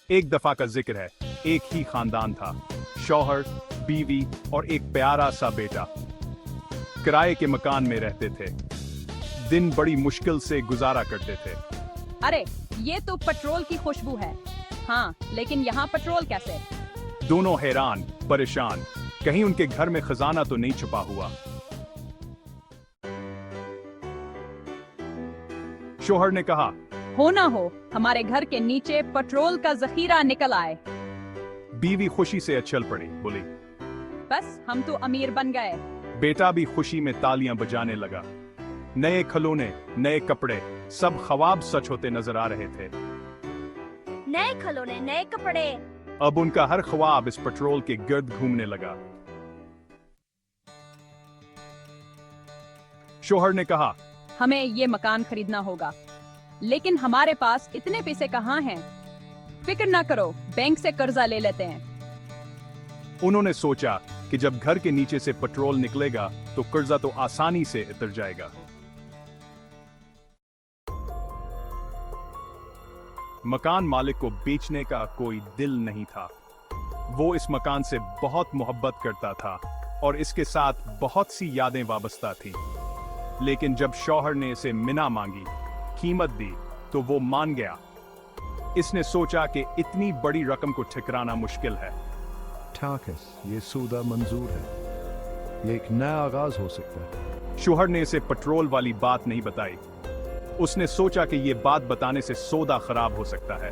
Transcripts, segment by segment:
एक दफा का जिक्र है। एक ही खानदान था, शौहर, बीवी और एक प्यारा सा बेटा। किराए के मकान में रहते थे। दिन बड़ी मुश्किल से गुजारा करते थे। अरे, ये तो पेट्रोल की खुशबू है। हाँ, लेकिन यहाँ पेट्रोल कैसे? दोनों हैरान, परेशान, कहीं उनके घर में खजाना तो नहीं छुपा हुआ। शौहर ने कहा, हो ना हो, हमारे घर के नीचे पेट्रोल का जखीरा निकल आए। बीवी खुशी से अचल पड़ी, बोली, बस हम तो अमीर बन गए। बेटा भी खुशी में तालियां बजाने लगा। नए खिलौने, नए कपड़े, सब ख्वाब सच होते नजर आ रहे थे। नए खिलौने, नए कपड़े। अब उनका हर ख्वाब इस पेट्रोल के गिर्द घूमने लगा। शौहर ने कहा, हमें ये मकान खरीदना होगा, लेकिन हमारे पास इतने पैसे कहाँ हैं? फिक्र ना करो, बैंक से कर्जा ले लेते हैं। उन्होंने सोचा कि जब घर के नीचे से पेट्रोल निकलेगा तो कर्जा तो आसानी से उतर जाएगा। मकान मालिक को बेचने का कोई दिल नहीं था। वो इस मकान से बहुत मोहब्बत करता था और इसके साथ बहुत सी यादें वाबस्ता थीं। लेकिन जब शौहर ने इसे मिना मांगी, कीमत दी, तो वो मान गया। इसने सोचा कि इतनी बड़ी रकम को ठुकराना मुश्किल है। ठाकस, ये सौदा मंजूर है। ये एक नया आगाज हो सकता है। शौहर ने इसे पेट्रोल वाली बात नहीं बताई। उसने सोचा कि ये बात बताने से सौदा खराब हो सकता है।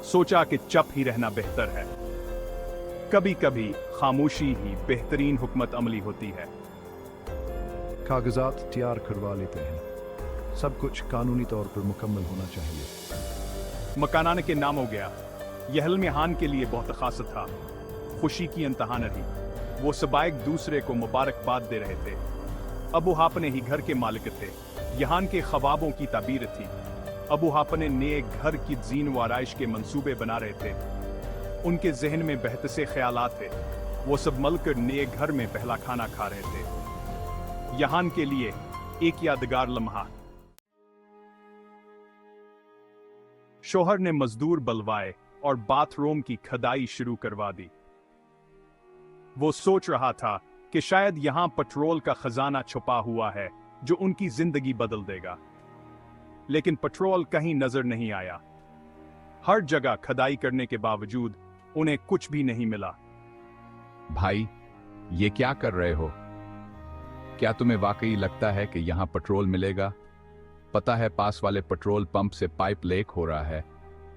सोचा कि चुप ही रहना बेहतर है। कभी कभी खामोशी ही बेहतरीन हुकमत अमली होती है। कागजात तैयार करवा लेते हैं। सब कुछ कानूनी तौर पर मुकम्मल होना चाहिए। मकानाने के नाम हो गया। यह हलमिहान के लिए बहुत खास था। खुशी की इंतहा न थी। वो सब एक दूसरे को मुबारकबाद दे रहे थे। अबू हापने ही घर के मालिक थे। यहाँ के ख्वाबों की ताबीर थी। अबू हापने नए घर की जीन व आराइश के मंसूबे बना रहे थे। उनके जहन में बेहतसे ख्यालात थे। वो सब मलकर नए घर में पहला खाना खा रहे थे। यहाँ के लिए एक यादगार लम्हा। शौहर ने मजदूर बुलवाए और बाथरूम की खुदाई शुरू करवा दी। वो सोच रहा था कि शायद यहां पेट्रोल का खजाना छुपा हुआ है जो उनकी जिंदगी बदल देगा। लेकिन पेट्रोल कहीं नजर नहीं आया। हर जगह खुदाई करने के बावजूद उन्हें कुछ भी नहीं मिला। भाई, ये क्या कर रहे हो? क्या तुम्हें वाकई लगता है कि यहां पेट्रोल मिलेगा? पता है, पास वाले पेट्रोल पंप से पाइप लीक हो रहा है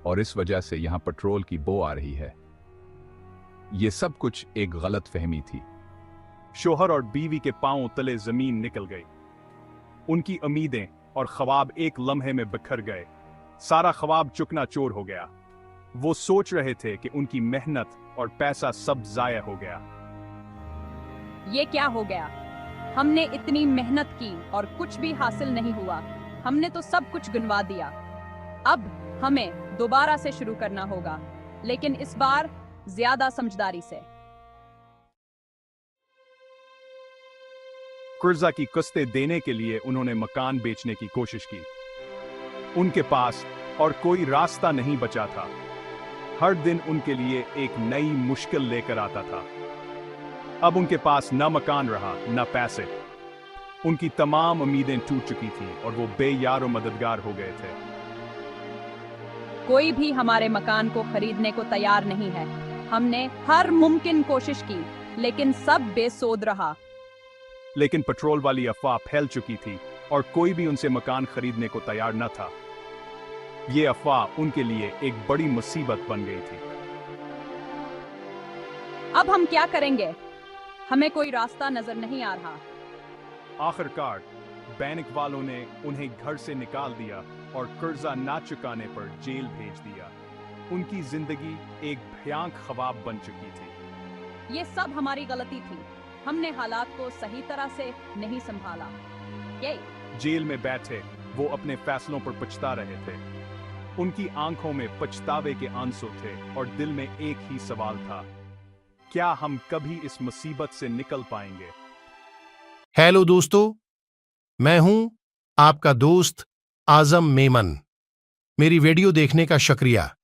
और इस वजह से यहां पेट्रोल की बो आ रही है। ये सब कुछ एक गलत फहमी थी। शौहर और बीवी के पांव तले जमीन निकल गई। उनकी उम्मीदें और ख्वाब एक लम्हे में बिखर गए। सारा ख्वाब चुकनाचूर हो गया। वो सोच रहे थे कि उनकी मेहनत और पैसा सब जाया हो गया। ये क्या हो गया? हमने इतनी मेहनत की और कुछ भी हासिल नहीं हुआ। हमने तो सब कुछ गिनवा दिया। अब हमें दोबारा से शुरू करना होगा, लेकिन इस बार ज्यादा समझदारी से। कर्जा की किस्तें देने के लिए उन्होंने मकान बेचने की कोशिश की। उनके पास और कोई रास्ता नहीं बचा था। हर दिन उनके लिए एक नई मुश्किल लेकर आता था। अब उनके पास न मकान रहा, न पैसे। उनकी तमाम उम्मीदें टूट चुकी थीं और वो बेयार और मददगार हो गए थे। कोई भी हमारे मकान को खरीदने को तैयार नहीं है। हमने हर मुमकिन कोशिश की, लेकिन सब बेसोध रहा। लेकिन पेट्रोल वाली अफवाह फैल चुकी थी और कोई भी उनसे मकान खरीदने को तैयार न था। ये अफवाह उनके लिए एक बड़ी मुसीबत बन गई थी। अब हम क्या करेंगे? हमें कोई रास्ता नजर नहीं आ रहा। आखिरकार बैंक वालों ने उन्हें घर से निकाल दिया और कर्जा ना चुकाने पर जेल भेज दिया। उनकी जिंदगी एक भयानक ख्वाब बन चुकी थी। ये सब हमारी गलती थी। हमने हालात को सही तरह से नहीं संभाला। ये जेल में बैठे वो अपने फैसलों पर पछता रहे थे। उनकी आंखों में पछतावे के आंसू थे और दिल में एक ही सवाल था, क्या हम कभी इस मुसीबत से निकल पाएंगे? हेलो दोस्तों, मैं हूं आपका दोस्त आजम मेमन। मेरी वीडियो देखने का शुक्रिया।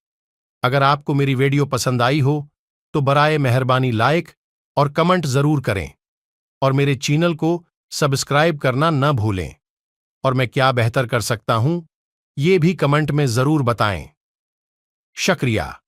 अगर आपको मेरी वीडियो पसंद आई हो तो बराए मेहरबानी लाइक और कमेंट जरूर करें और मेरे चैनल को सब्सक्राइब करना न भूलें और मैं क्या बेहतर कर सकता हूं ये भी कमेंट में जरूर बताएं। शुक्रिया।